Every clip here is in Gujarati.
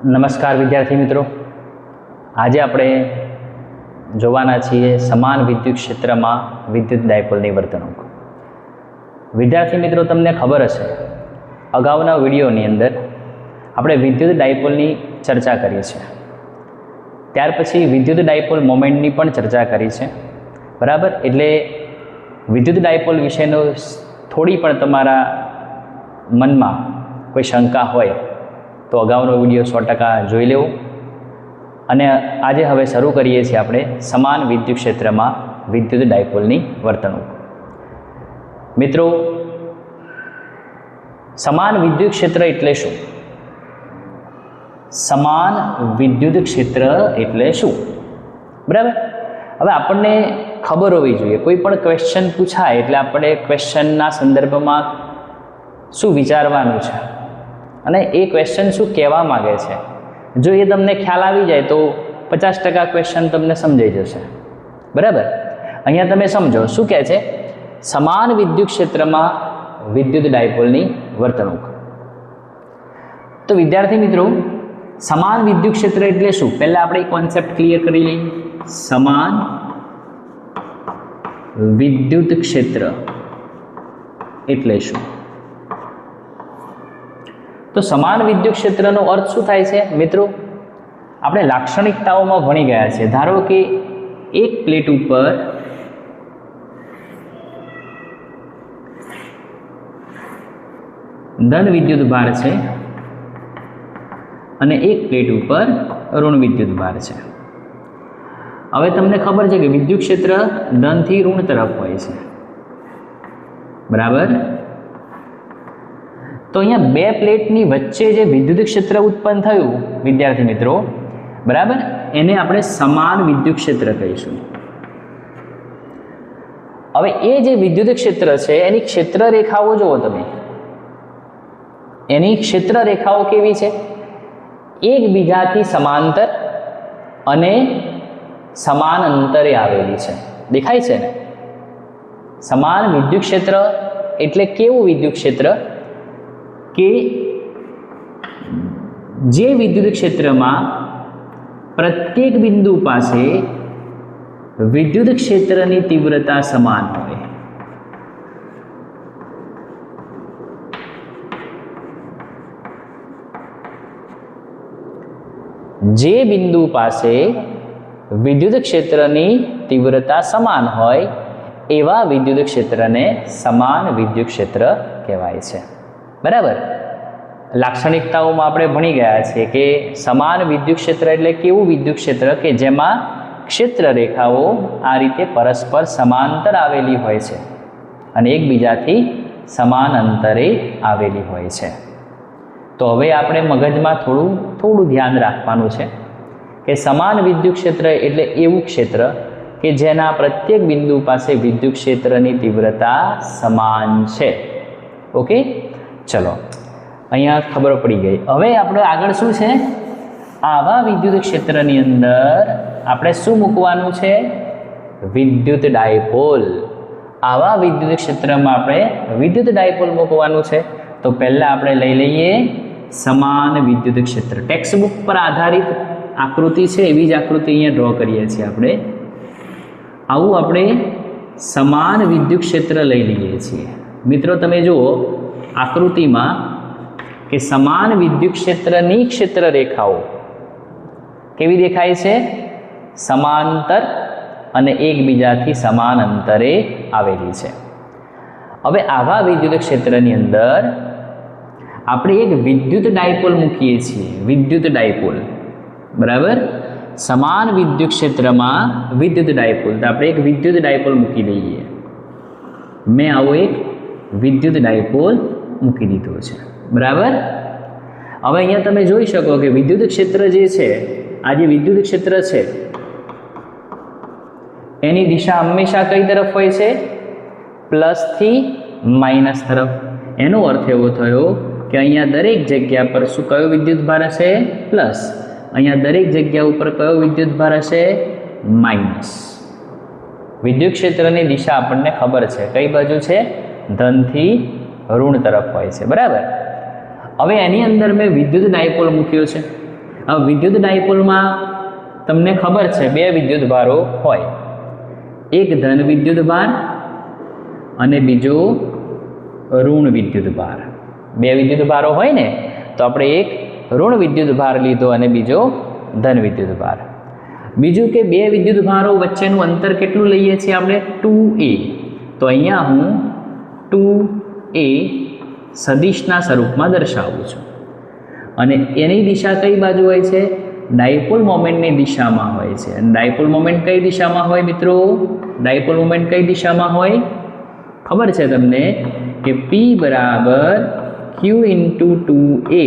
નમસ્કાર વિદ્યાર્થી મિત્રો, આજે આપણે જોવાના છીએ સમાન વિદ્યુત ક્ષેત્રમાં વિદ્યુત ડાયપોલની વર્તણૂક. વિદ્યાર્થી મિત્રો, તમને ખબર હશે અગાઉના વિડીયોની અંદર આપણે વિદ્યુત ડાયપોલની ચર્ચા કરી છે. ત્યાર પછી વિદ્યુત ડાયપોલ મોમેન્ટની પણ ચર્ચા કરી છે, બરાબર. એટલે વિદ્યુત ડાયપોલ વિશેનો થોડી પણ તમારા મનમાં કોઈ શંકા હોય તો અગાઉનો વિડીયો 100% જોઈ લેવો. અને આજે હવે શરૂ કરીએ છીએ આપણે સમાન વિદ્યુત ક્ષેત્રમાં વિદ્યુત ડાયપોલની વર્તણૂક. મિત્રો, સમાન વિદ્યુત ક્ષેત્ર એટલે શું? સમાન વિદ્યુત ક્ષેત્ર એટલે શું, બરાબર. હવે આપણને ખબર હોવી જોઈએ, કોઈ પણ ક્વેશ્ચન પૂછાય એટલે આપણે ક્વેશ્ચનના સંદર્ભમાં શું વિચારવાનું છે અને એ ક્વેશ્ચન શું કહેવા માગે છે. જો એ તમને ખ્યાલ આવી જાય તો 50% ક્વેશ્ચન તમને સમજાઈ જશે, બરાબર. અહીંયા તમે સમજો શું કહે છે, સમાન વિદ્યુત ક્ષેત્રમાં વિદ્યુત ડાયપોલની વર્તણૂક. તો વિદ્યાર્થી મિત્રો, સમાન વિદ્યુત ક્ષેત્ર એટલે શું, પહેલા આપણે કોન્સેપ્ટ ક્લિયર કરી લઈએ. સમાન વિદ્યુત ક્ષેત્ર એટલે શું? તો સમાન વિદ્યુત ક્ષેત્રનો અર્થ શું થાય છે મિત્રો? આપણે લાક્ષણિકતાઓમાં ભણી ગયા છે. ધારો કે એક પ્લેટ ઉપર ધન વિદ્યુત ભાર છે અને એક પ્લેટ ઉપર ઋણ વિદ્યુત ભાર છે. હવે તમને ખબર છે કે વિદ્યુત ક્ષેત્ર ધનથી ઋણ તરફ હોય છે, બરાબર. તો અહીંયા બે પ્લેટની વચ્ચે જે વિદ્યુત ક્ષેત્ર ઉત્પન્ન થયું વિદ્યાર્થી મિત્રો, બરાબર, એને આપણે સમાન વિદ્યુત ક્ષેત્ર કહીશું. હવે એ જે વિદ્યુત ક્ષેત્ર છે એની ક્ષેત્ર રેખાઓ જુઓ તમે. એની ક્ષેત્ર રેખાઓ કેવી છે? એકબીજાથી સમાંતર અને સમાન અંતરે આવેલી છે. દેખાય છે ને? સમાન વિદ્યુત ક્ષેત્ર એટલે કેવું વિદ્યુત ક્ષેત્ર કે જે વિદ્યુત ક્ષેત્રમાં પ્રત્યેક બિંદુ પાસે વિદ્યુત ક્ષેત્રની તીવ્રતા સમાન હોય. જે બિંદુ પાસે વિદ્યુત ક્ષેત્રની તીવ્રતા સમાન હોય એવા વિદ્યુત ક્ષેત્રને સમાન વિદ્યુત ક્ષેત્ર કહેવાય છે, બરાબર. લાક્ષણિકતાઓમાં આપણે ભણી ગયા છીએ કે સમાન વિદ્યુત ક્ષેત્ર એટલે કેવું વિદ્યુત ક્ષેત્ર કે જેમાં ક્ષેત્ર રેખાઓ આ રીતે પરસ્પર સમાંતર આવેલી હોય છે અને એકબીજાથી સમાન અંતરે આવેલી હોય છે. તો હવે આપણે મગજમાં થોડું ધ્યાન રાખવાનું છે કે સમાન વિદ્યુત ક્ષેત્ર એટલે એવું ક્ષેત્ર કે જેના પ્રત્યેક બિંદુ પાસે વિદ્યુત ક્ષેત્રની તીવ્રતા સમાન છે. ઓકે, ચલો, અહીંયા ખબર પડી ગઈ. હવે આપણે આગળ શું છે, આવા વિદ્યુત ક્ષેત્રની અંદર આપણે શું મૂકવાનું છે? વિદ્યુત ડાયપોલ. આવા વિદ્યુત ક્ષેત્રમાં આપણે વિદ્યુત ડાયપોલ મૂકવાનું છે. તો પહેલાં આપણે લઈ લઈએ સમાન વિદ્યુત ક્ષેત્ર. ટેક્સ્ટબુક પર આધારિત આકૃતિ છે, એવી જ આકૃતિ અહીંયા ડ્રો કરીએ છીએ આપણે. આવું આપણે સમાન વિદ્યુત ક્ષેત્ર લઈ લઈએ છીએ. મિત્રો, તમે જુઓ આકૃતિમાં કે સમાન વિદ્યુત ક્ષેત્રની ક્ષેત્ર રેખાઓ કેવી દેખાય છે? સમાંતર અને એકબીજાથી સમાન અંતરે આવેલી છે. હવે આવા વિદ્યુત ક્ષેત્રની અંદર આપણે એક વિદ્યુત ડાયપોલ મૂકીએ છીએ. વિદ્યુત ડાયપોલ, બરાબર. સમાન વિદ્યુત ક્ષેત્રમાં વિદ્યુત ડાયપોલ. તો આપણે એક વિદ્યુત ડાયપોલ મૂકી દઈએ. મેં આવો એક વિદ્યુત ડાયપોલ મૂકી દીધો છે, બરાબર. હવે અહીંયા તમે જોઈ શકો કે વિદ્યુત ક્ષેત્ર જે છે, આ જે વિદ્યુત ક્ષેત્ર છે એની દિશા હંમેશા કઈ તરફ હોય છે? પ્લસથી માઇનસ તરફ. એનો અર્થ એવો થયો કે અહીંયા દરેક જગ્યા પર શું કયો વિદ્યુત ભાર હશે? પ્લસ. અહીંયા દરેક જગ્યા ઉપર કયો વિદ્યુત ભાર હશે? માઇનસ. વિદ્યુત ક્ષેત્રની દિશા આપણને ખબર છે કઈ બાજુ છે? ધનથી ઋણ તરફ હોય છે, બરાબર. હવે એની અંદર મેં વિદ્યુત ડાયપોલ મૂક્યો છે. હવે વિદ્યુત ડાયપોલમાં તમને ખબર છે બે વિદ્યુત ભારો હોય, એક ધન વિદ્યુત ભાર અને બીજો ઋણ વિદ્યુત ભાર. બે વિદ્યુત ભારો હોય ને તો આપણે એક ઋણ વિદ્યુત ભાર લીધો અને બીજો ધન વિદ્યુત ભાર. બીજું કે બે વિદ્યુત ભારો વચ્ચેનું અંતર કેટલું લઈએ છીએ આપણે 2a. તો અહીંયા હું 2a સદિશના સ્વરૂપમાં દર્શાવું છું અને એની દિશા કઈ બાજુ હોય છે? ડાયપોલ મોમેન્ટની દિશામાં હોય છે. અને ડાયપોલ મોમેન્ટ કઈ દિશામાં હોય મિત્રો? ડાયપોલ મોમેન્ટ કઈ દિશામાં હોય ખબર છે તમને? કે P બરાબર Q ઇન્ટુ 2a.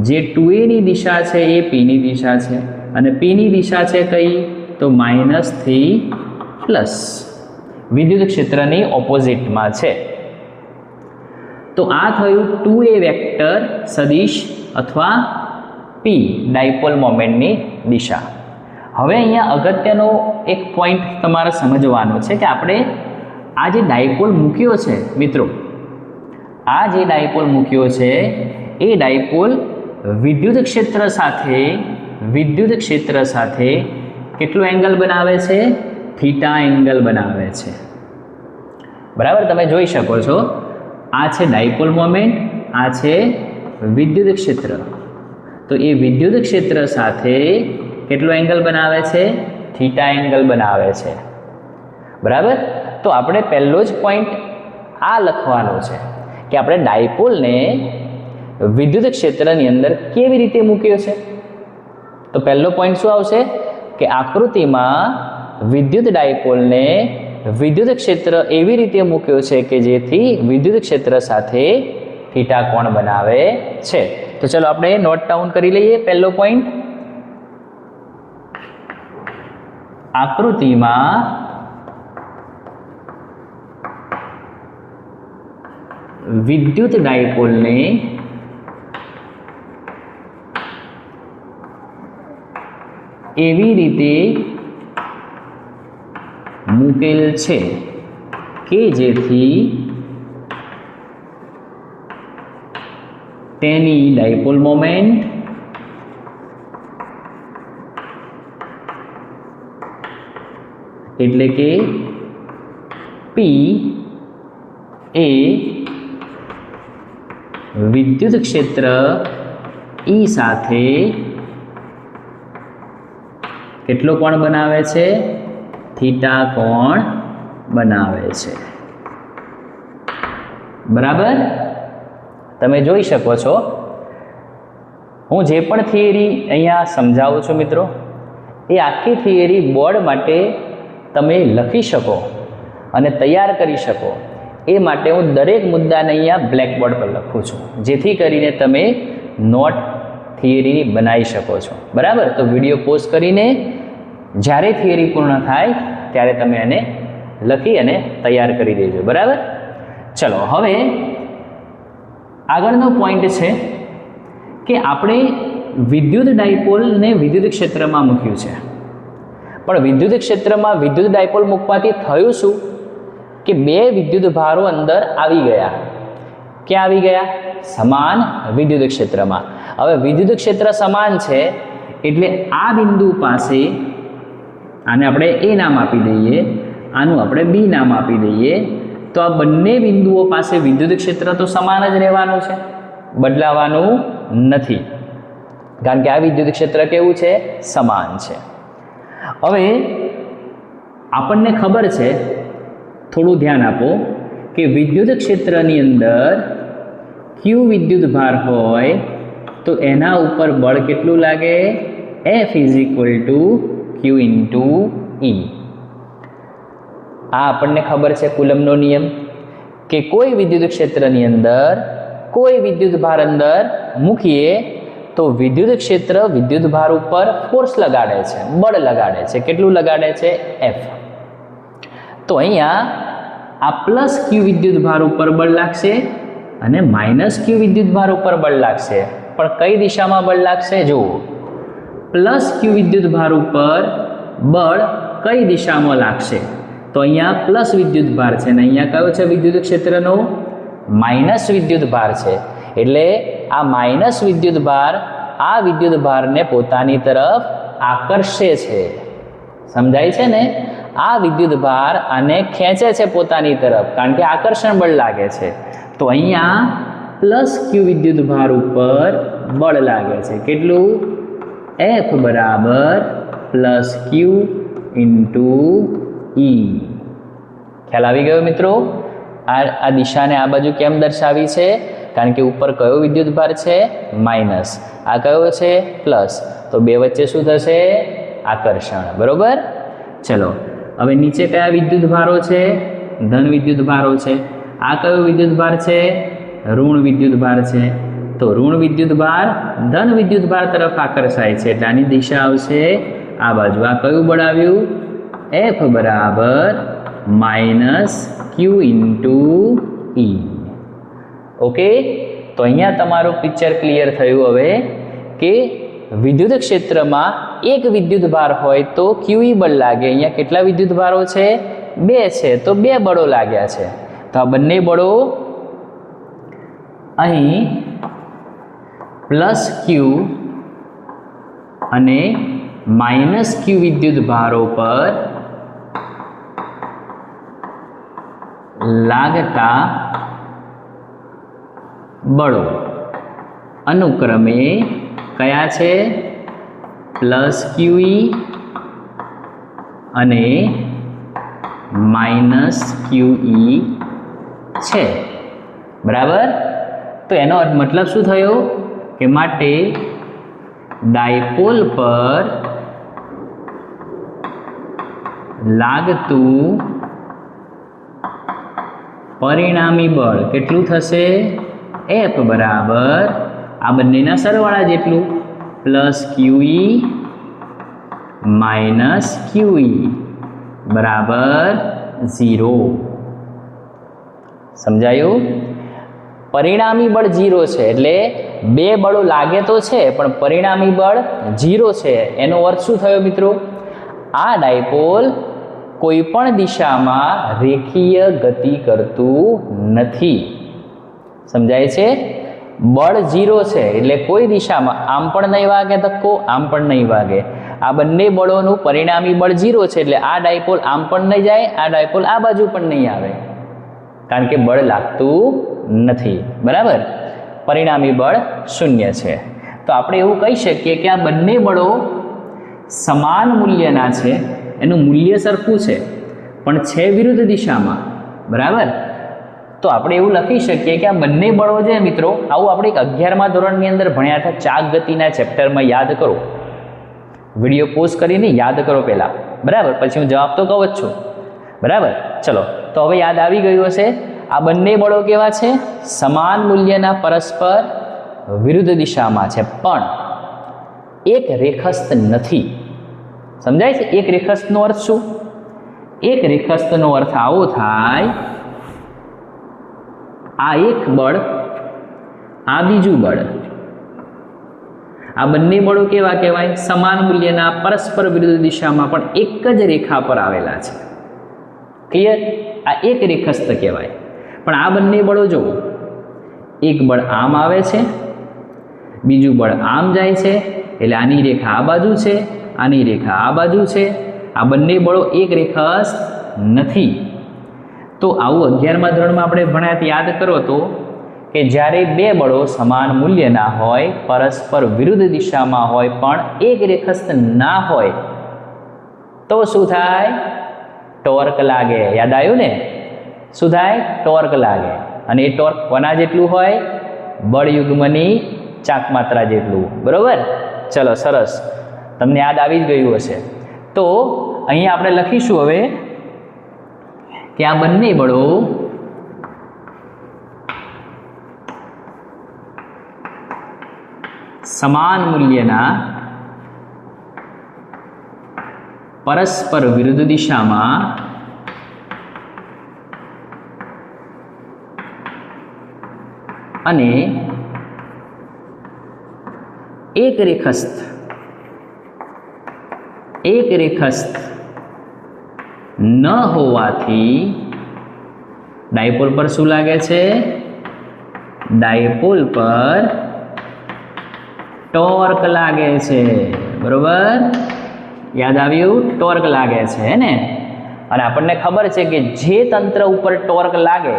જે 2a ની દિશા છે એ P ની દિશા છે અને P ની દિશા છે કઈ? તો માઇનસથી પ્લસ, વિદ્યુત ક્ષેત્રની ઓપોઝિટમાં છે. તો આ થયું 2a વેક્ટર સદિશ અથવા P ડાયપોલ મોમેન્ટની દિશા. હવે અહીંયા અગત્યનો એક પોઈન્ટ તમારે સમજવાનો છે કે આપણે આ જે ડાયપોલ મૂક્યો છે મિત્રો, આ જે ડાયપોલ મૂક્યો છે એ ડાયપોલ વિદ્યુત ક્ષેત્ર સાથે કેટલો એંગલ બનાવે છે? થીટા એંગલ બનાવે છે. બરાબર, તમે જોઈ શકો છો આ છે ડાયપોલ મોમેન્ટ, આ છે વિદ્યુત ક્ષેત્ર. તો એ વિદ્યુત ક્ષેત્ર સાથે કેટલો એંગલ બનાવે છે? થીટા એંગલ બનાવે છે. બરાબર, તો આપણે પહેલો જ પોઈન્ટ આ લખવાનો છે કે આપણે ડાયપોલને વિદ્યુત ક્ષેત્રની અંદર કેવી રીતે મૂક્યો છે. તો પહેલો પોઈન્ટ શું આવશે કે આકૃતિમાં વિદ્યુત ડાયપોલને વિદ્યુત ક્ષેત્ર એવી રીતે મૂક્યો છે કે જેથી વિદ્યુત ક્ષેત્ર સાથે થીટા કોણ બનાવે છે. તો ચલો આપણે નોટ ડાઉન કરી લઈએ. પહેલો પોઈન્ટ, આકૃતિમાં વિદ્યુત ડાયપોલને એવી રીતે મૂકેલ છે કે જેથી તેની ડાયપોલ મોમેન્ટ એટલે કે P એ વિદ્યુત ક્ષેત્ર E સાથે કેટલો કોણ બનાવે છે? થીટા કોણ બનાવે છે. બરાબર, તમે જોઈ શકો છો હું જે પણ થિયરી અહીંયા સમજાવું છું મિત્રો, એ આખી થિયરી બોર્ડ માટે તમે લખી શકો અને તૈયાર કરી શકો એ માટે હું દરેક મુદ્દાને અહીંયા બ્લેકબોર્ડ પર લખું છું, જેથી કરીને તમે નોટ થિયરીની બનાવી શકો છો. બરાબર, તો વિડીયો પોઝ કરીને જ્યારે થિયરી પૂર્ણ થાય ત્યારે તમે એને લખી અને તૈયાર કરી દેજો. બરાબર, ચલો હવે આગળનો પોઈન્ટ છે કે આપણે વિદ્યુત ડાયપોલને વિદ્યુત ક્ષેત્રમાં મૂક્યું છે, પણ વિદ્યુત ક્ષેત્રમાં વિદ્યુત ડાયપોલ મૂકવાથી થયું શું કે બે વિદ્યુત ભારો અંદર આવી ગયા. ક્યાં આવી ગયા? સમાન વિદ્યુત ક્ષેત્રમાં. હવે વિદ્યુત ક્ષેત્ર સમાન છે એટલે આ બિંદુ પાસે આને આપણે A નામ આપી દઈએ, આનું આપણે B નામ આપી દઈએ. તો આ બંને બિંદુઓ પાસે વિદ્યુત ક્ષેત્ર તો સમાન જ રહેવાનું છે, બદલાવાનું નથી, કારણ કે આ વિદ્યુત ક્ષેત્ર કેવું છે? સમાન છે. હવે આપણને ખબર છે, થોડું ધ્યાન આપો કે વિદ્યુત ક્ષેત્રની અંદર Q વિદ્યુત ભાર હોય તો એના ઉપર બળ કેટલું લાગે? F = Q × E. આ આપણને ખબર છે કુલમનો નિયમ કે કોઈ વિદ્યુત ક્ષેત્રની અંદર કોઈ વિદ્યુત ભાર અંદર મૂકીએ તો વિદ્યુત ક્ષેત્ર વિદ્યુત ભાર ઉપર ફોર્સ લગાડે છે, બળ લગાડે છે. કેટલું લગાડે છે? F. તો અહીંયા આ પ્લસ Q વિદ્યુત ભાર ઉપર બળ લાગશે અને માઇનસ Q વિદ્યુત ભાર ઉપર બળ લાગશે, પણ કઈ દિશામાં બળ લાગશે? જુઓ, પ્લસ Q વિદ્યુત ભાર ઉપર બળ કઈ દિશામાં લાગશે? તો અહીંયા પ્લસ વિદ્યુત ભાર છે અને અહીંયા કયો છે વિદ્યુત ક્ષેત્રનો? માઇનસ વિદ્યુત ભાર છે. એટલે આ માઇનસ વિદ્યુત ભાર આ વિદ્યુત ભારને પોતાની તરફ આકર્ષે છે. સમજાય છે ને? આ વિદ્યુત ભાર આને ખેંચે છે પોતાની તરફ, કારણ કે આકર્ષણ બળ લાગે છે. તો અહીંયા પ્લસ ક્યુ વિદ્યુત ભાર ઉપર બળ લાગે છે. કેટલું? F બરાબર પ્લસ ક્યુ ઇન્ટુ ઈ. ખ્યાલ આવી ગયો મિત્રો? આ દિશાને આ બાજુ કેમ દર્શાવી છે? કારણ કે ઉપર કયો વિદ્યુત ભાર છે? માઇનસ. આ કયો છે? પ્લસ. તો બે વચ્ચે શું થશે? આકર્ષણ. બરોબર? ચલો હવે નીચે કયા વિદ્યુત ભારો છે? ધન વિદ્યુત ભારો છે. આ કયો વિદ્યુત ભાર છે? ઋણ વિદ્યુત ભાર છે. તો ઋણ વિદ્યુત ભાર ધન વિદ્યુત ભાર તરફ આકર્ષાય છે, એટલે આની દિશા આવશે આ બાજુ. આ કયું બળ આવ્યું? F બરાબર માઇનસ ક્યુ ઇન્ટુ ઈ. ઓકે, તો અહીંયા તમારું પિક્ચર ક્લિયર થયું હવે કે વિદ્યુત ક્ષેત્રમાં એક વિદ્યુત ભાર હોય તો ક્યુઈ બળ લાગે. અહીંયા કેટલા વિદ્યુત ભારો છે? 2 છે, તો 2 બળો લાગ્યા છે. તો આ બંને બળો અહીં પ્લસ ક્યુ અને માઇનસ ક્યુ વિદ્યુત ભારો પર લાગતા બળો અનુક્રમે કયા છે? પ્લસ ક્યુઈ અને માઇનસ ક્યુઈ છે. બરાબર? તો એનો મતલબ શું થયો કે માટે ડાયપોલ પર લાગતું પરિણામી બળ કેટલું થશે? F બરાબર આ બંનેના સરવાળા જેટલું, પ્લસ ક્યુઈ માઇનસ ક્યુઈ બરાબર 0. સમજાયું? પરિણામી બળ 0 છે, એટલે 2 બળો લાગે તો છે પણ પરિણામી બળ 0 છે. એનો અર્થ શું થયો મિત્રો? આ ડાયપોલ કોઈ પણ દિશામાં રેખીય ગતિ કરતું નથી. સમજાય છે? બળ 0 છે એટલે કોઈ દિશામાં આમ પણ નહીં વાગે ધક્કો, આમ પણ નહીં વાગે. આ બંને બળોનું પરિણામી બળ 0 છે, એટલે આ ડાયપોલ આમ પણ નહીં જાય, આ ડાયપોલ આ બાજુ પણ નહીં આવે, કારણ કે બળ લાગતું નથી. બરાબર? પરિણામી બળ 0 છે. તો આપણે એવું કહી શકીએ કે આ બંને બળો સમાન મૂલ્યના છે. એનું મૂલ્ય સરખું છે પણ છે વિરુદ્ધ દિશામાં. બરાબર? તો આપણે એવું લખી શકીએ કે આ બંને બળો છે મિત્રો, આવું આપણે 11મા ધોરણની અંદર ભણ્યા હતા ચાક ગતિના ચેપ્ટરમાં. યાદ કરો, વિડીયો પોઝ કરીને યાદ કરો પહેલાં. બરાબર? પછી હું જવાબ તો કહું જ છું. બરાબર? ચલો, તો હવે યાદ આવી ગયું હશે. આ બંને બળો કેવા છે? સમાન મૂલ્યના, પરસ્પર વિરુદ્ધ દિશામાં છે, પણ એક રેખસ્થ નથી. સમજાય છે? એક રેખસ્થનો અર્થ શું? એક રેખસ્થનો અર્થ આવો થાય, આ એક બળ, આ બીજું બળ. આ બંને બળો કેવા કહેવાય? સમાન મૂલ્યના, પરસ્પર વિરુદ્ધ દિશામાં, પણ એક જ રેખા પર આવેલા છે. ક્લિયર? આ એક રેખસ્થ કહેવાય. પણ આ બંને બળો જુઓ, એક બળ આમ આવે છે, બીજું બળ આમ જાય છે, એટલે આની રેખા આ બાજુ છે, આની રેખા આ બાજુ છે. આ બંને બળો એક રેખસ્થ નથી. તો આવું 11મા ધોરણમાં આપણે ભણ્યા યાદ કરો તો કે જ્યારે 2 બળો સમાન મૂલ્યના હોય, પરસ્પર વિરુદ્ધ દિશામાં હોય, પણ એક રેખસ્થ ના હોય તો શું થાય? ટોર્ક લાગે. યાદ આવ્યું ને? શું થાય? ટોર્ક લાગે. અને એ ટોર્ક કોના જેટલું હોય? બળયુગ્મની ચાક માત્રા જેટલું. બરોબર? ચલો, સરસ. તમને યાદ આવી જ ગયું હશે. તો અહીંયા આપણે લખીશું હવે કે આ બંને બળો સમાન મૂલ્યના, પરસ્પર વિરુદ્ધ દિશામાં અને એક રેખસ્થ ન હોવાથી ડાયપોલ પર શું લાગે છે? ડાયપોલ પર ટોર્ક લાગે છે, બરોબર? યાદ આવ્યું? ટોર્ક લાગે છે હે ને? અને આપણને ખબર છે કે જે તંત્ર ઉપર ટોર્ક લાગે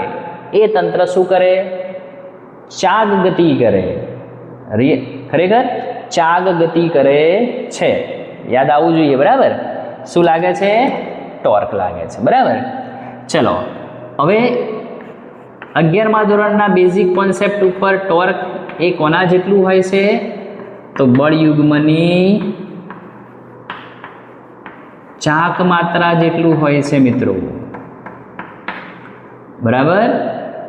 એ તંત્ર શું કરે? ચાગ ગતિ કરે. ખરેખર ચાગ ગતિ કરે છે. યાદ આવવું જોઈએ, બરાબર? શું લાગે છે? ટોર્ક લાગે છે, બરાબર? ચલો હવે 11મા ધોરણના બેઝિક કોન્સેપ્ટ ઉપર ટોર્ક એ કોના જેટલું હોય છે? તો બળયુગ્મની ચાક માત્રા જેટલું હોય છે મિત્રો, બરાબર?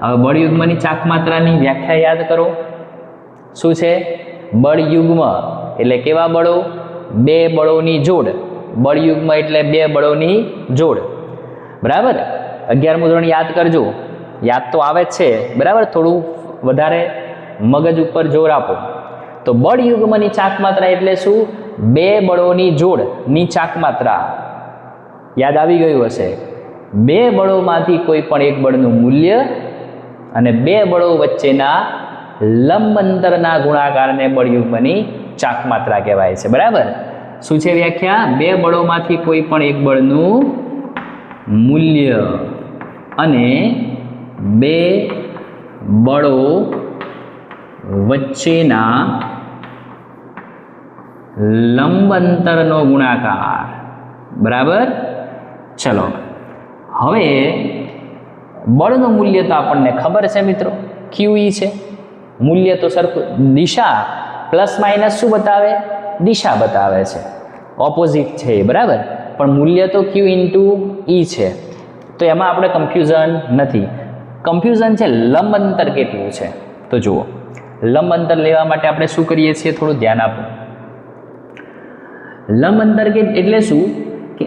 હવે બળયુગ્મની ચાક માત્રાની વ્યાખ્યા યાદ કરો. શું છે? બળયુગ્મ એટલે કેવા બળો? બે બળોની જોડ. બળયુગ્મ એટલે બે બળોની જોડ, બરાબર? 11મું ધોરણ યાદ કરજો. યાદ તો આવે જ છે, બરાબર? થોડું વધારે મગજ ઉપર જોર આપો. તો બળયુગ્મની ચાક માત્રા એટલે શું? બે બળોની જોડની ચાક માત્રા. યાદ આવી ગયું હશે. બે બળોમાંથી કોઈ પણ એક બળનું મૂલ્ય અને બે બળો વચ્ચેના લંબ અંતરના ગુણાકારને બળયુગ્મની ચાક માત્રા કહેવાય છે, બરાબર? શું છે વ્યાખ્યા? બે બળોમાંથી કોઈ પણ એક બળનું મૂલ્ય અને બે બળો વચ્ચેના લંબ અંતરનો ગુણાકાર, બરાબર? ચલો હવે બળનું મૂલ્ય તો આપણને ખબર છે મિત્રો, QE છે. મૂલ્ય તો સરખું, દિશા પ્લસ માઇનસ શું બતાવે? દિશા બતાવે છે, ઓપોઝિટ છે, બરાબર? પણ મૂલ્ય તો Q ઇન્ટુ E છે. તો એમાં આપણે કન્ફ્યુઝન નથી. કન્ફ્યુઝન છે લંબ અંતર કેટલું છે. તો જુઓ, લંબ અંતર લેવા માટે આપણે શું કરીએ છીએ? થોડું ધ્યાન આપો. લંબ અંતર એટલે શું? કે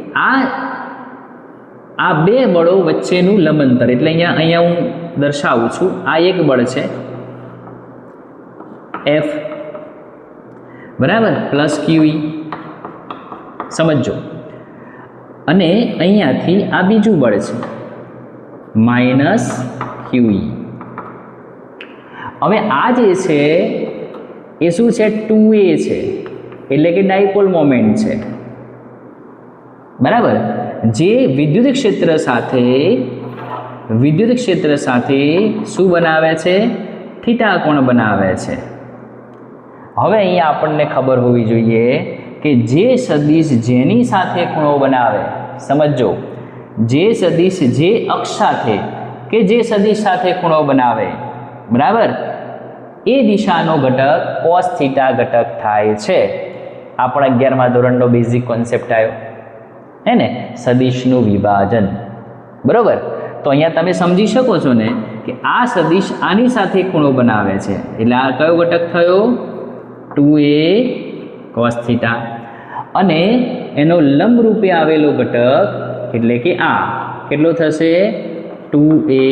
આ બે બળો વચ્ચેનું લંબ અંતર. એટલે અહીંયા હું દર્શાવું છું. આ એક બળ છે F, બરાબર? પ્લસ QE, સમજો. અને અહીંયાથી આ બીજું બળ છે માઇનસ QE. હવે આ જે છે એ શું છે? 2A છે, એટલે કે ડાયપોલ મોમેન્ટ છે, બરાબર? જે વિદ્યુત ક્ષેત્ર સાથે શું બનાવે છે? થીટા કોણ બનાવે છે. હવે અહીંયા આપણને ખબર હોવી જોઈએ કે જે સદિશ જેની સાથે ખૂણો બનાવે, સમજો, જે સદિશ જે અક્ષ સાથે કે જે સદિશ સાથે ખૂણો બનાવે, બરાબર, એ દિશાનો ઘટક cos થીટા ઘટક થાય છે. આપણા 11મા ધોરણનો બેઝિક કોન્સેપ્ટ આવ્યો હે ને, સદિશનું વિભાજન, બરોબર? તો અહીંયા તમે સમજી શકો છો ને કે આ સદિશ આની સાથે ખૂણો બનાવે છે, એટલે આ કયો ઘટક થયો? 2A cos theta. અને એનો લંબ રૂપે આવેલો ઘટક એટલે કે આ કેટલો થશે? 2A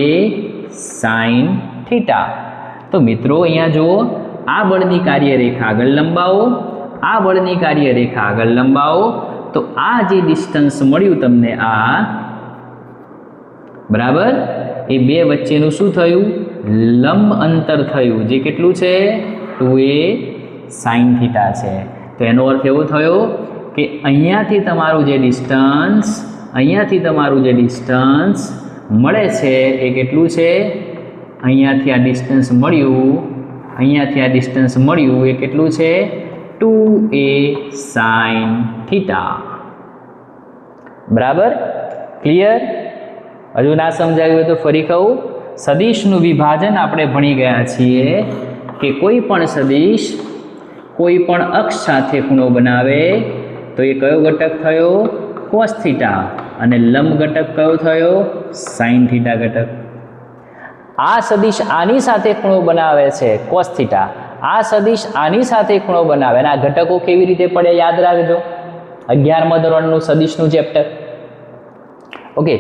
sin theta. તો મિત્રો અહીંયા જુઓ, આ બળની કાર્યરેખા આગળ લંબાવો, આ બળની કાર્યરેખા આગળ લંબાવો, તો આ જે ડિસ્ટન્સ મળ્યું તમને, આ, બરાબર, એ બે વચ્ચેનું શું થયું? લંબ અંતર થયું, જે કેટલું છે? 2A sin થીટા છે. તો એનો અર્થ એવો થયો કે અહીંયાથી તમારું જે ડિસ્ટન્સ મળે છે એ કેટલું છે? અહીંયાથી આ ડિસ્ટન્સ મળ્યું, એ કેટલું છે? 2A sin theta. બરાબર? ક્લિયર? હજુ ના સમજાયું હોય તો ફરી કહું. સદિશનું વિભાજન આપણે ભણી ગયા છીએ કે કોઈ પણ સદિશ કોઈ પણ અક્ષ સાથે ખૂણો બનાવે તો એ કયો ઘટક થયો? cos theta. અને લંબ ઘટક કયો થયો? sin થીટા ઘટક. આ સદિશ આની સાથે ખૂણો બનાવે છે cos થીટા, આ સદિશ આની સાથે ખૂણો બનાવે, અને આ ઘટકો કેવી રીતે પડે યાદ રાખજો, 11મા ધોરણનું સદિશનું ચેપ્ટર. ઓકે,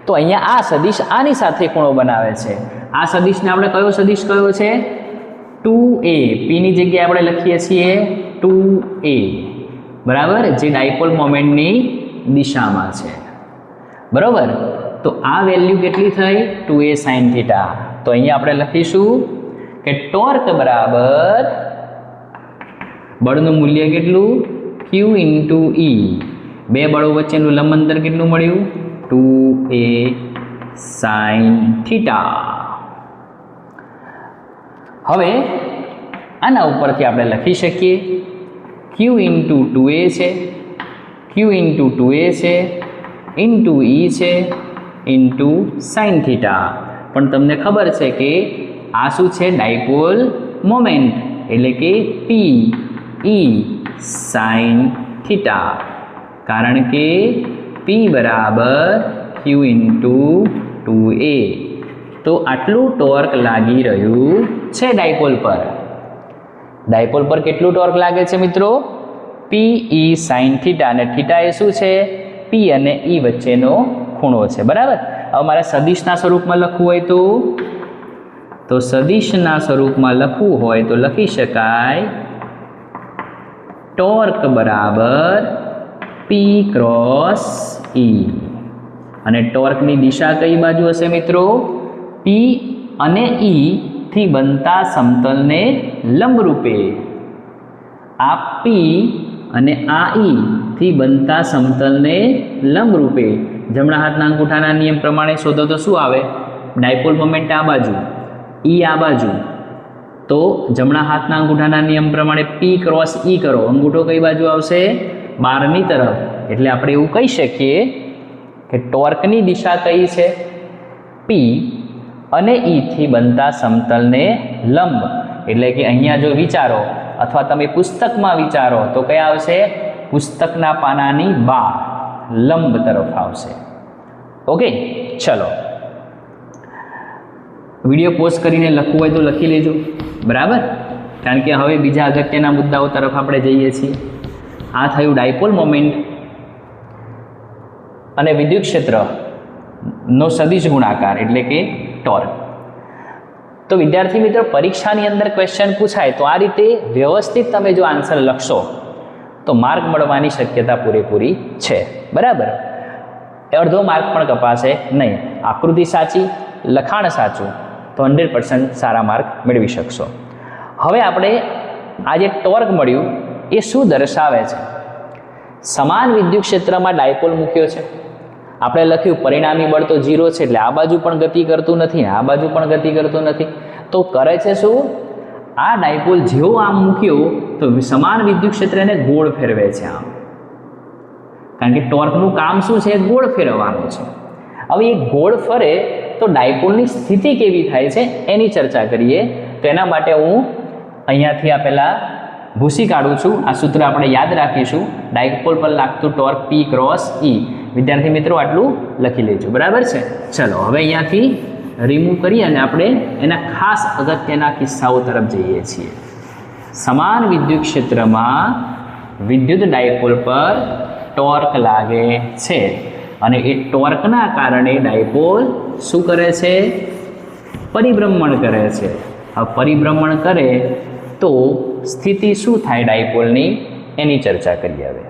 તો અહીંયા આ સદિશ આની સાથે ખૂણો બનાવે છે. આ સદિશને આપણે કયો સદિશ કયો છે? 2A. પીની જગ્યાએ આપણે લખીએ છીએ 2A, બરાબર, જે ડાયપોલ મોમેન્ટની દિશામાં છે, બરાબર. તો આ વેલ્યુ કેટલી થઈ? 2A sin theta. તો અહીંયા આપણે લખીશું કે ટોર્ક બરાબર બળનું મૂલ્ય કેટલું? Q into E. બે બળો વચ્ચેનું લંબ અંતર કેટલું મળ્યું? 2a sin theta. હવે આના ઉપરથી આપણે લખી શકીએ Q ઇન્ટુ 2a છે, Q ઇન્ટુ 2a છે, ઇન્ટુ E છે, ઇન્ટુ સાઇન થીટા. પણ તમને ખબર છે કે આ શું છે? ડાયપોલ મોમેન્ટ, એટલે કે P E સાઇન થીટા. કારણ કે P બરાબર Q ઇન્ટુ 2a. તો આટલું ટોર્ક લાગી રહ્યું છે ડાયપોલ પર. ડાયપોલ પર કેટલું ટોર્ક લાગે છે મિત્રો? P E sine theta. અને થીટા એ શું છે? P અને E વચ્ચેનો ખૂણો છે. બરાબર. હવે મારે સદિશના સ્વરૂપમાં લખવું હોય તો સદિશના સ્વરૂપમાં લખવું હોય તો લખી શકાય ટોર્ક બરાબર P ક્રોસ E. અને ટોર્કની દિશા કઈ બાજુ હશે મિત્રો? P અને E થી બનતા સમતલને લંબરૂપે. આ P અને આ E થી બનતા સમતલને લંબરૂપે. જમણા હાથના અંગૂઠાના નિયમ પ્રમાણે શોધો તો શું આવે? ડાયપોલ મોમેન્ટ આ બાજુ, E આ બાજુ. તો જમણા હાથના અંગૂઠાના નિયમ પ્રમાણે P ક્રોસ E કરો. અંગૂઠો કઈ બાજુ આવશે? બહારની તરફ. એટલે આપણે એવું કહી શકીએ કે ટોર્કની દિશા કઈ છે? P અને E થી બનતા સમતલને લંબ. એટલે કે અહીંયા જો વિચારો અથવા તમે પુસ્તકમાં વિચારો તો કયા આવશે? પુસ્તકના પાનાની બહાર લંબ તરફ આવશે. ઓકે, ચલો વિડીયો પોઝ કરીને લખવું હોય તો લખી લેજો. બરાબર. કારણ કે હવે બીજા અગત્યના મુદ્દાઓ તરફ આપણે જઈએ છીએ. આ થયું ડાયપોલ મોમેન્ટ અને વિદ્યુત ક્ષેત્રનો સદિશ ગુણાકાર એટલે કે ટોર્ક. તો વિદ્યાર્થી મિત્રો, પરીક્ષાની અંદર ક્વેશ્ચન પૂછાય તો આ રીતે વ્યવસ્થિત તમે જો આન્સર લખશો તો માર્ક મળવાની શક્યતા પૂરેપૂરી છે. બરાબર. અડધો માર્ક પણ કપાશે નહીં. આકૃતિ સાચી, લખાણ સાચું તો 100% સારા માર્ક મેળવી શકશો. હવે આપણે આ જે ટોર્ક મળ્યું એ શું દર્શાવે છે? સમાન વિદ્યુત ક્ષેત્રમાં ડાયપોલ મૂક્યો છે. આપણે લખ્યું પરિણામી બળ તો 0 છે, એટલે આ બાજુ પણ ગતિ કરતું નથી, આ બાજુ પણ ગતિ કરતું નથી. તો કરે છે શું? આ ડાયપોલ જેવો આમ મૂક્યો તો સમાન વિદ્યુત ક્ષેત્રને ગોળ ફેરવે છે આમ. કારણ કે ટોર્કનું કામ શું છે? ગોળ ફેરવવાનું છે. હવે એ ગોળ ફરે તો ડાયપોલની સ્થિતિ કેવી થાય છે એની ચર્ચા કરીએ. તો એના માટે હું અહીંયાથી આ પહેલાં ભૂસી કાઢું છું. આ સૂત્ર આપણે યાદ રાખીશું. ડાયપોલ પર લાગતું ટોર્ક P ક્રોસ E. વિદ્યાર્થી મિત્રો, આટલું લખી લેજો. બરાબર છે. ચલો હવે અહીંયાથી રિમૂવ કરી અને આપણે એના ખાસ અગત્યના કિસ્સાઓ તરફ જઈએ છીએ. સમાન વિદ્યુત ક્ષેત્રમાં વિદ્યુત ડાયપોલ પર ટોર્ક લાગે છે અને એ ટોર્કના કારણે ડાયપોલ શું કરે છે? પરિભ્રમણ કરે છે. હવે પરિભ્રમણ કરે તો સ્થિતિ શું થાય ડાયપોલની એની ચર્ચા કરીએ. હવે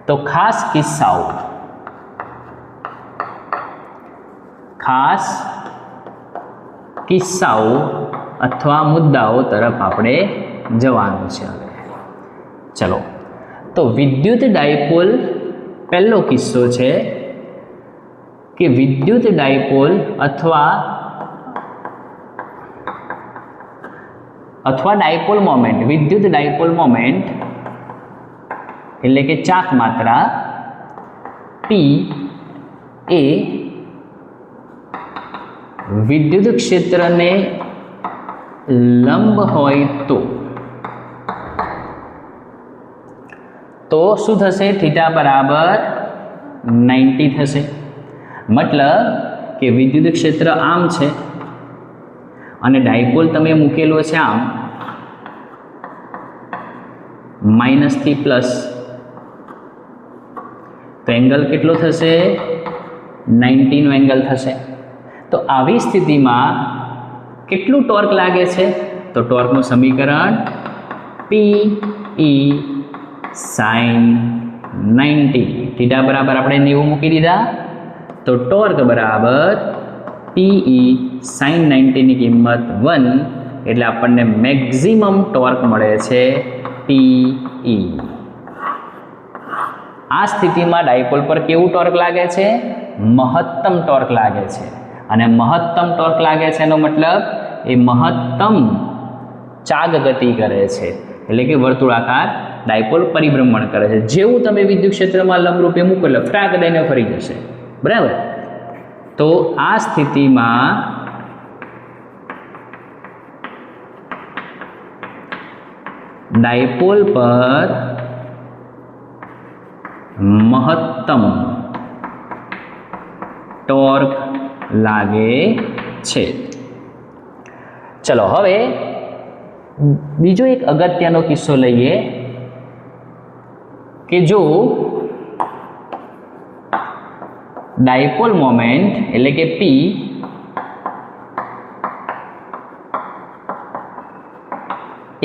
તો ખાસ કિસ્સાઓ અથવા મુદ્દાઓ તરફ આપણે જવાનું છે. હવે ચલો, તો વિદ્યુત ડાયપોલ પહેલો કિસ્સો છે કે વિદ્યુત ડાયપોલ અથવા ડાયપોલ મોમેન્ટ. વિદ્યુત ડાયપોલ મોમેન્ટ એટલે કે ચાક માત્રા P એ વિદ્યુત ક્ષેત્રને લંબ હોય તો શું થશે? થીટા બરાબર 90 થશે. મતલબ કે વિદ્યુત ક્ષેત્ર આમ છે અને ડાયપોલ તમે મૂકેલો છે આમ માઇનસ થી પ્લસ, તો એંગલ કેટલો થશે? 90 નો એંગલ થશે. તો આવી સ્થિતિમાં કેટલું ટોર્ક લાગે છે? તો ટોર્કનું સમીકરણ P E sin 90. થીટા બરાબર આપણે 90 મૂકી દીધા તો ટોર્ક બરાબર P E sin 90 ની કિંમત 1. એટલે આપણને મેક્સિમમ ટોર્ક મળે છે PE. આ સ્થિતિમાં ડાયપોલ પર કેવું ટોર્ક લાગે છે? મહત્તમ ટોર્ક લાગે છે. અને મહત્તમ ટોર્ક લાગે છે એનો મતલબ એ મહત્તમ ચાગ ગતિ કરે છે, એટલે કે વર્તુળાકાર ડાયપોલ પરિભ્રમણ કરે છે. જેવું તમે વિદ્યુત ક્ષેત્રમાં લંબરૂપે મૂકો એટલે ફ્રાક દઈને ફરી જશે, બરાબર. તો આ સ્થિતિમાં ડાયપોલ પર મહત્તમ ટોર્ક લાગે છે. ચલો હવે બીજો એક અગત્યનો કિસ્સો લઈએ કે જો ડાયપોલ મોમેન્ટ એટલે કે P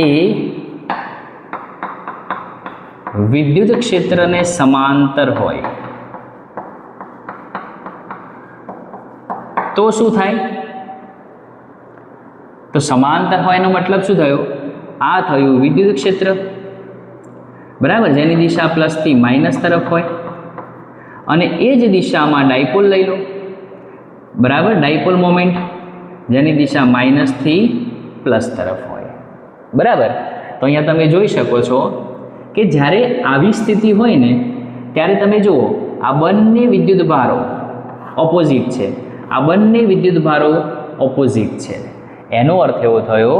એ વિદ્યુત ક્ષેત્રને સમાંતર હોય તો શું થાય? તો સમાંતર હોય એનો મતલબ શું થયો? આ થયું વિદ્યુત ક્ષેત્ર, બરાબર, જેની દિશા પ્લસથી માઇનસ તરફ હોય. અને એ જ દિશામાં ડાયપોલ લઈ લો, બરાબર, ડાયપોલ મોમેન્ટ જેની દિશા માઇનસથી પ્લસ તરફ હોય, બરાબર. તો અહીંયા તમે જોઈ શકો છો કે જ્યારે આવી સ્થિતિ હોય ને ત્યારે તમે જુઓ આ બંને વિદ્યુત ભારો ઓપોઝિટ છે, આ બંને વિદ્યુત ભારો ઓપોઝિટ છે. એનો અર્થ એવો થયો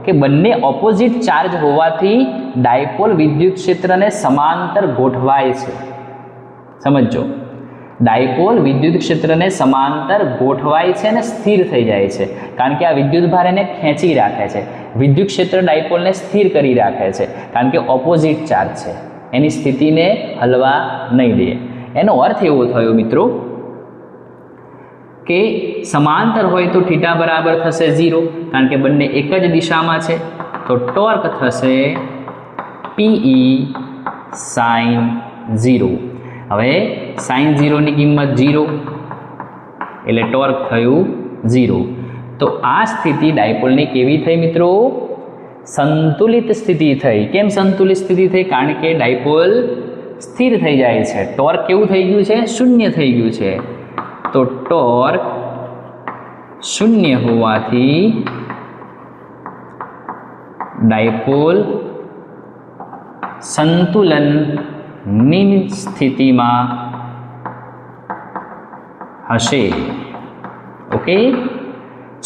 કે બંને ઓપોઝિટ ચાર્જ હોવાથી ડાયપોલ વિદ્યુત ક્ષેત્રને સમાંતર ગોઠવાય છે. સમજો, ડાયપોલ વિદ્યુત ક્ષેત્રને સમાંતર ગોઠવાય છે અને સ્થિર થઈ જાય છે, કારણ કે આ વિદ્યુત ભાર એને ખેંચી રાખે છે. વિદ્યુત ક્ષેત્ર ડાયપોલને સ્થિર કરી રાખે છે, કારણ કે ઓપોઝિટ ચાર્જ છે, એની સ્થિતિને હલવા નહીં દે. એનો અર્થ એવો થયો મિત્રો કે સમાંતર હોય તો થીટા બરાબર થશે 0, કારણ કે બંને એક જ દિશામાં છે. તો ટોર્ક થશે PE sin 0. હવે sin 0 ની કિંમત 0 એટલે ટોર્ક થયું 0. તો આ સ્થિતિ ડાયપોલની કેવી થઈ મિત્રો? સંતુલિત સ્થિતિ થઈ. કેમ સંતુલિત સ્થિતિ થઈ? કારણ કે ડાયપોલ સ્થિર થઈ જાય છે. ટોર્ક કેવું થઈ ગયું છે? શૂન્ય થઈ ગયું છે. તો ટોર્ક શૂન્ય હોવાથી ડાયપોલ સંતુલનની સ્થિતિમાં હશે. ઓકે,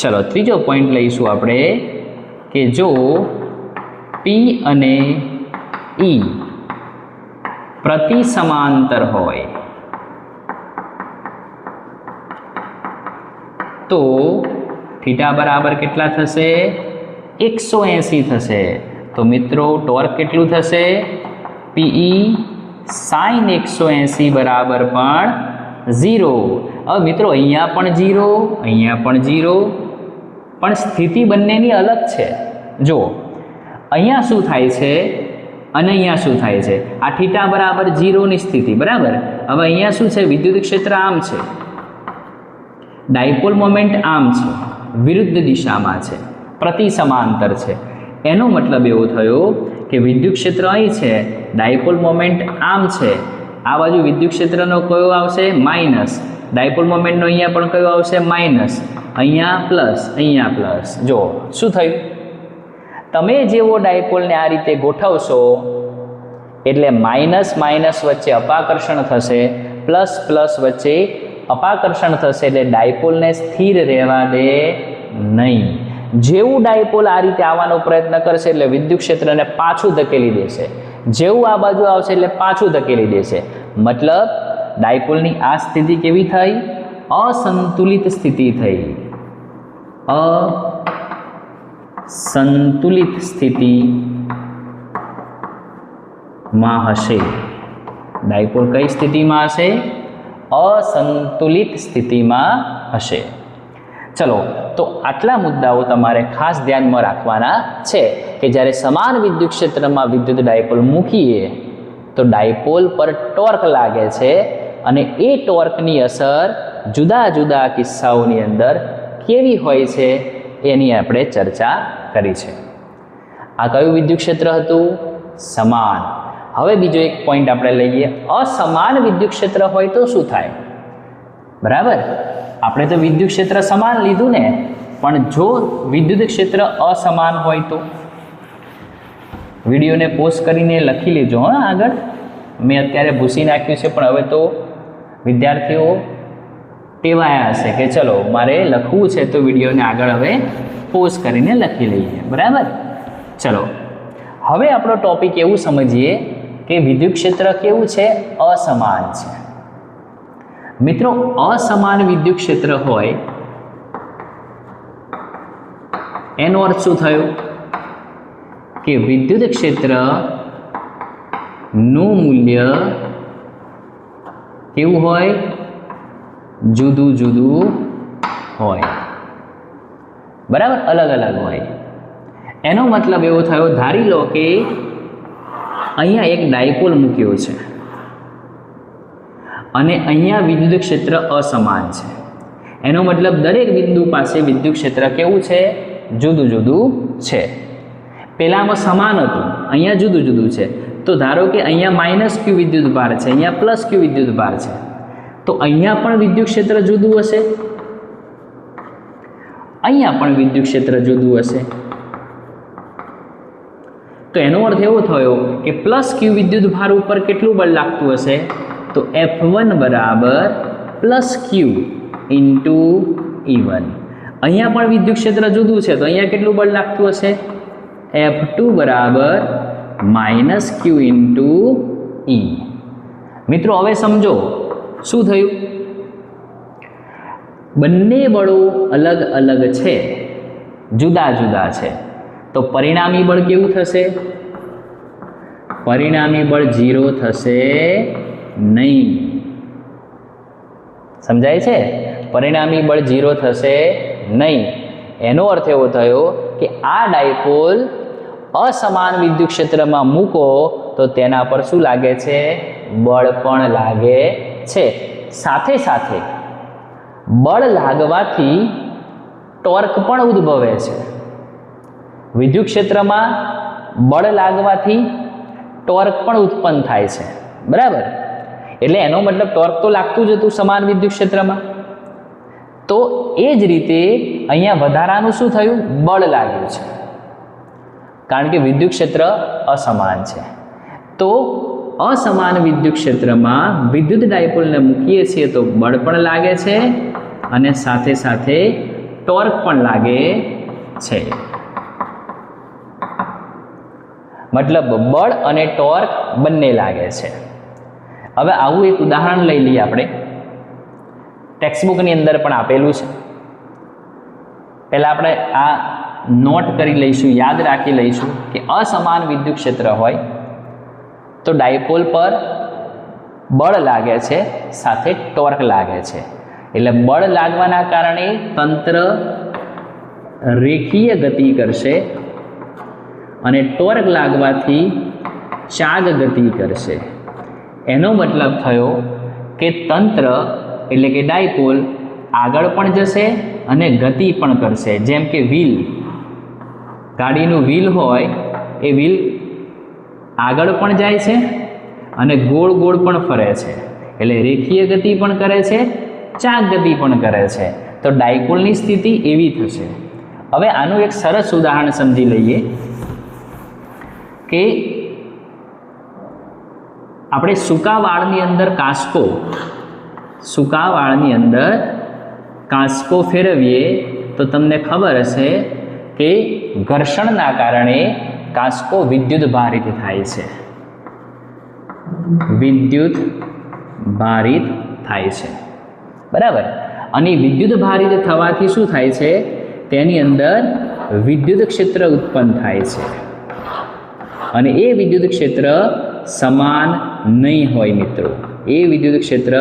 ચલો ત્રીજો પોઈન્ટ લઈશું આપણે કે જો P અને E પ્રતિ સમાંતર હોય તો થીટા બરાબર કેટલા થશે? 180 થશે. તો મિત્રો ટોર્ક કેટલું થશે? PE sin 180 બરાબર પણ 0. હવે મિત્રો અહીંયા પણ 0, અહીંયા પણ 0, પણ સ્થિતિ બંનેની અલગ છે. જો અહીંયા શું થાય છે અને અહીંયા શું થાય છે? આ થીટા બરાબર 0 ની સ્થિતિ, બરાબર. હવે અહીંયા શું છે? વિદ્યુત ક્ષેત્ર આમ છે, ડાયપોલ મોમેન્ટ આમ છે, વિરુદ્ધ દિશામાં છે, પ્રતિ સમાંતર છે. એનો મતલબ એવો થયો કે વિદ્યુત ક્ષેત્ર અહીં છે, ડાયપોલ મોમેન્ટ આમ છે, આ બાજુ વિદ્યુત ક્ષેત્રનો કયો આવશે? માઇનસ. ડાયપોલ મોમેન્ટનો અહીંયા પણ કયો આવશે? માઇનસ. અહીંયા પ્લસ, અહીંયા પ્લસ. જો શું થયું? તમે જેવો ડાયપોલને આ રીતે ગોઠવશો એટલે માઇનસ માઇનસ વચ્ચે અપાકર્ષણ થશે, પ્લસ પ્લસ વચ્ચે અપાકર્ષણ થશે, એટલે ડાયપોલને સ્થિર રહેવા દે નહીં. જેવું ડાયપોલ આ રીતે આવવાનો પ્રયત્ન કરશે એટલે વિદ્યુત ક્ષેત્રને પાછું ધકેલી દેશે, જેવું આ બાજુ આવશે એટલે પાછું ધકેલી દેશે. મતલબ ડાયપોલની આ સ્થિતિ કેવી થઈ? અસંતુલિત સ્થિતિ થઈ. અસંતુલિત સ્થિતિમાં હશે. ડાયપોલ કઈ સ્થિતિમાં હશે? અસંતુલિત સ્થિતિમાં હશે. ચલો, તો આટલા મુદ્દાઓ તમારે ખાસ ધ્યાનમાં રાખવાના છે કે જ્યારે સમાન વિદ્યુત ક્ષેત્રમાં વિદ્યુત ડાયપોલ મૂકીએ તો ડાયપોલ પર ટોર્ક લાગે છે અને એ ટોર્કની અસર જુદા જુદા કિસ્સાઓની અંદર કેવી હોય છે એની આપણે ચર્ચા કરી છે. આ કયું વિદ્યુત ક્ષેત્ર હતું? સમાન. હવે બીજો એક પોઈન્ટ આપણે લઈએ, અસમાન વિદ્યુત ક્ષેત્ર હોય તો શું થાય? બરાબર, આપણે તો વિદ્યુત ક્ષેત્ર સમાન લીધું ને, પણ જો વિદ્યુત ક્ષેત્ર અસમાન હોય તો? વિડીયોને પોઝ કરીને લખી લેજો. હા, આગળ મેં અત્યારે ભૂસી નાખ્યું છે, પણ હવે તો વિદ્યાર્થીઓ ટેવાયા હશે કે ચલો મારે લખવું છે તો વિડીયોને આગળ હવે પોઝ કરીને લખી લઈએ. બરાબર, ચલો હવે આપણો ટોપિક એવું સમજીએ કે વિદ્યુત ક્ષેત્ર કેવું છે? અસમાન છે. મિત્રો, અસમાન વિદ્યુત ક્ષેત્ર હોય એનો અર્થ શું થયો? કે વિદ્યુત ક્ષેત્રનું મૂલ્ય કેવું હોય? જુદું જુદું હોય. બરાબર, અલગ અલગ હોય. એનો મતલબ એવો થયો, ધારી લો કે અહીંયા એક ડાયપોલ મૂક્યો છે અને અહીંયા વિદ્યુત ક્ષેત્ર અસમાન છે. એનો મતલબ દરેક બિંદુ પાસે વિદ્યુત ક્ષેત્ર કેવું છે? જુદું જુદું છે. પહેલામાં સમાન હતું, અહીંયા જુદું જુદું છે. તો ધારો કે અહીંયા માઇનસ ક્યુ વિદ્યુત ભાર છે, અહીંયા પ્લસ ક્યુ વિદ્યુત ભાર છે, તો અહીંયા પણ વિદ્યુત ક્ષેત્ર જુદું હશે, અહીંયા પણ વિદ્યુત ક્ષેત્ર જુદું હશે. તો એનો અર્થ એવો થયો કે પ્લસ ક્યુ વિદ્યુત ભાર ઉપર કેટલું બળ લાગતું હશે? તો F1 બરાબર પ્લસ ક્યુ ઇન્ટુ E1. અહીંયા પણ વિદ્યુત ક્ષેત્ર જુદું છે, તો અહીંયા કેટલું બળ લાગતું હશે? F2 બરાબર માઇનસ ક્યુ ઇન્ટુ E. મિત્રો, હવે સમજો શું થયું? બંને બળો અલગ અલગ છે, જુદા જુદા છે, તો પરિણામી બળ કેવું થશે? પરિણામી બળ 0 થશે નહીં. સમજાય છે? પરિણામી બળ 0 થશે નહીં. એનો અર્થ એવો થયો કે આ ડાયપોલ અસમાન વિદ્યુત ક્ષેત્રમાં મૂકો તો તેના પર શું લાગે છે? બળ પણ લાગે છે. સાથે સાથે બળ લાગવાથી ટોર્ક પણ ઉદ્ભવે છે. વિદ્યુત ક્ષેત્રમાં બળ લાગવાથી ટોર્ક પણ ઉત્પન્ન થાય છે. બરાબર, એટલે એનો મતલબ ટોર્ક તો લાગતું જ હતું સમાન વિદ્યુત ક્ષેત્રમાં. તો એ જ રીતે અહીંયા વધારાનું શું થયું? બળ લાગ્યું છે, કારણ કે વિદ્યુત ક્ષેત્ર અસમાન છે. તો અસમાન વિદ્યુત ક્ષેત્રમાં વિદ્યુત ડાયપોલને મૂકીએ છીએ તો બળ પણ લાગે છે અને સાથે સાથે ટોર્ક પણ લાગે છે. મતલબ બળ અને ટોર્ક બંને લાગે છે. હવે આવું એક ઉદાહરણ લઈ લઈએ આપણે. ટેક્સ્ટબુકની અંદર પણ આપેલું છે. પહેલાં આપણે આ નોટ કરી લઈશું, યાદ રાખી લઈશું કે અસમાન વિદ્યુત ક્ષેત્ર હોય તો ડાયપોલ પર બળ લાગે છે, સાથે ટોર્ક લાગે છે. એટલે બળ લાગવાના કારણે તંત્ર રેખીય ગતિ કરશે અને ટોર્ક લાગવાથી ચાગ ગતિ કરશે. એનો મતલબ થયો કે તંત્ર એટલે કે ડાયપોલ આગળ પણ જશે અને ગતિ પણ કરશે. જેમ કે વ્હીલ, ગાડીનું વ્હીલ હોય એ વ્હીલ આગળ પણ જાય છે અને ગોળ ગોળ પણ ફરે છે. એટલે રેખીય ગતિ પણ કરે છે, ચાક ગતિ પણ કરે છે. તો ડાયપોલની સ્થિતિ એવી થશે. હવે આનું એક સરસ ઉદાહરણ સમજી લઈએ કે આપણે સૂકા વાળની અંદર કાંસકો ફેરવીએ તો તમને ખબર હશે કે ઘર્ષણના કારણે કાંસકો વિદ્યુત ભારિત થાય છે. વિદ્યુત ભારિત થાય છે, બરાબર. અને વિદ્યુત ભારિત થવાથી શું થાય છે? તેની અંદર વિદ્યુત ક્ષેત્ર ઉત્પન્ન થાય છે અને એ વિદ્યુત ક્ષેત્ર સમાન નહીં હોય મિત્રો. એ વિદ્યુત ક્ષેત્ર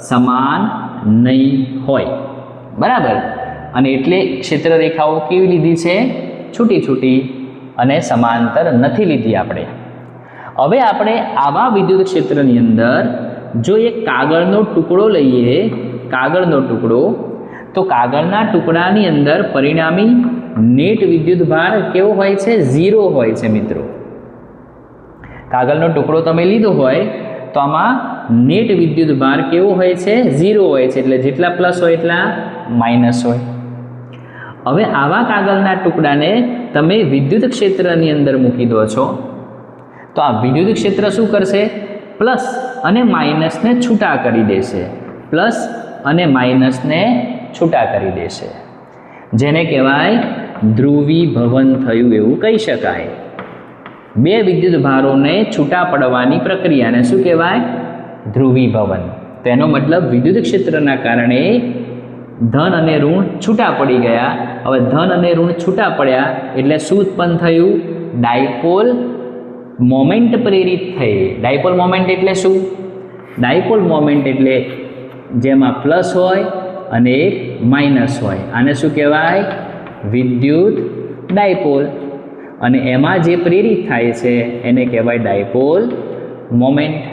સમાન નહીં હોય, બરાબર. અને એટલે ક્ષેત્ર રેખાઓ કેવી લીધી છે? છૂટી છૂટી અને સમાંતર નથી લીધી આપણે. હવે આપણે આવા વિદ્યુત ક્ષેત્રની અંદર જો એક કાગળનો ટુકડો લઈએ, કાગળનો ટુકડો, તો કાગળના ટુકડાની અંદર પરિણામી નેટ વિદ્યુત ભાર કેવો હોય છે? 0 હોય છે મિત્રો. કાગળનો ટુકડો તમે લીધો હોય તો આમાં નેટ વિદ્યુત ભાર કેવો હોય છે? 0 હોય છે, એટલે જેટલા પ્લસ હોય એટલા માઇનસ હોય. હવે આવા કાગળના ટુકડાને તમે વિદ્યુત ક્ષેત્રની અંદર મૂકી દો છો તો આ વિદ્યુત ક્ષેત્ર શું કરશે? પ્લસ અને માઇનસને છૂટા કરી દેશે. પ્લસ અને માઇનસને છૂટા કરી દેશે, જેને કહેવાય ધ્રુવીભવન થયું એવું કહી શકાય. બે વિદ્યુત ભારોને છૂટા પડવાની પ્રક્રિયાને શું કહેવાય? ધ્રુવીભવન. તેનો મતલબ વિદ્યુત ક્ષેત્રના કારણે ધન અને ઋણ છૂટા પડી ગયા. હવે ધન અને ઋણ છૂટા પડ્યા એટલે શું ઉત્પન્ન થયું? ડાયપોલ મોમેન્ટ પ્રેરિત થઈ. ડાયપોલ મોમેન્ટ એટલે શું? ડાયપોલ મોમેન્ટ એટલે જેમાં પ્લસ હોય અને એક માઇનસ હોય, આને શું કહેવાય? વિદ્યુત ડાયપોલ. અને એમાં જે પ્રેરિત થાય છે એને કહેવાય ડાયપોલ મોમેન્ટ.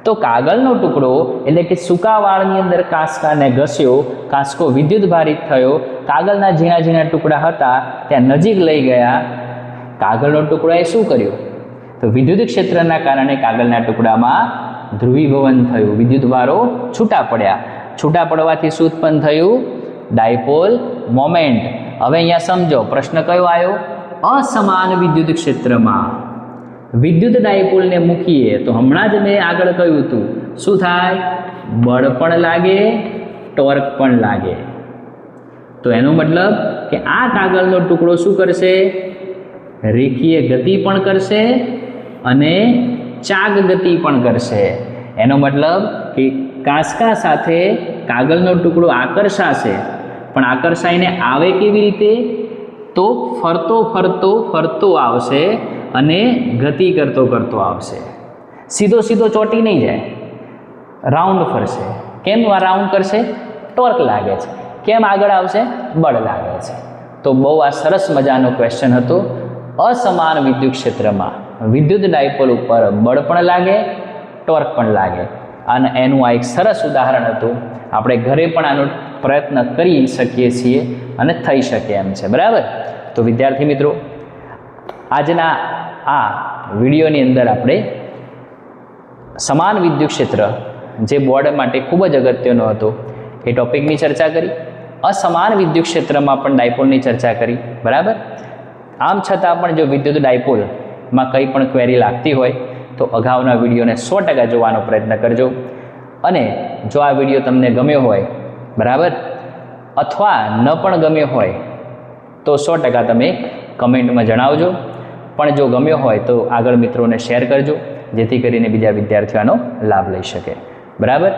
તો કાગળનો ટુકડો એટલે કે સૂકા વાળની અંદર કાંસકાને ઘસ્યો, કાંસકો વિદ્યુત ભારિત થયો, કાગળના ઝીણા ઝીણા ટુકડા હતા ત્યાં નજીક લઈ ગયા. કાગળનો ટુકડો એ શું કર્યું? તો વિદ્યુત ક્ષેત્રના કારણે કાગળના ટુકડામાં ધ્રુવીભવન થયું, વિદ્યુત ભારો છૂટા પડ્યા. છૂટા પડવાથી શું ઉત્પન્ન થયું? Dipole moment. હવે અહીંયા સમજો પ્રશ્ન કયો આવ્યો? અસમાન વિદ્યુત ક્ષેત્રમાં વિદ્યુત ડાયપોલને મૂકીએ તો હમણાં જ મેં આગળ કહ્યું હતું શું થાય? બળ પણ લાગે, ટોર્ક પણ લાગે. તો એનો મતલબ કે આ કાગળનો ટુકડો શું કરશે? રેખીય ગતિ પણ કરશે અને ચાગ ગતિ પણ કરશે. એનો મતલબ કે કાંસકા સાથે કાગળનો ટુકડો આકર્ષાશે, પણ આકર્ષાઈને આવે કેવી રીતે? તો ફરતો ફરતો ફરતો આવશે અને ગતિ કરતો કરતો આવશે. સીધો સીધો ચોંટી નહીં જાય, રાઉન્ડ ફરશે. કેમ રાઉન્ડ કરશે? ટોર્ક લાગે છે. કેમ આગળ આવશે? બળ લાગે છે. તો બહુ આ સરસ મજાનો ક્વેશ્ચન હતો. અસમાન વિદ્યુત ક્ષેત્રમાં વિદ્યુત ડાયપોલ ઉપર બળ પણ લાગે, ટોર્ક પણ લાગે. અને એનું આ એક સરસ ઉદાહરણ હતું. આપણે ઘરે પણ આનો પ્રયત્ન કરી શકીએ છીએ અને થઈ શકે એમ છે. બરાબર? તો વિદ્યાર્થી મિત્રો, આજના આ વિડીયોની અંદર આપણે સમાન વિદ્યુત ક્ષેત્ર જે બોર્ડ માટે ખૂબ જ અગત્યનો હતો એ ટોપિકની ચર્ચા કરી. અસમાન વિદ્યુત ક્ષેત્રમાં પણ ડાયપોલની ચર્ચા કરી. બરાબર? આમ છતાં પણ જો વિદ્યુત ડાયપોલમાં કંઈ પણ ક્વેરી લાગતી હોય તો અગાઉના વિડીયોને 100% જોવાનો પ્રયત્ન કરજો. અને જો આ વિડીયો તમને ગમ્યો હોય, બરાબર, અથવા ન પણ ગમ્યો હોય તો 100% તમે કમેન્ટમાં જણાવજો. પણ જો ગમ્યો હોય તો આગળ મિત્રોને શેર કરજો, જેથી કરીને બીજા વિદ્યાર્થીઓ આનો લાભ લઈ શકે. બરાબર?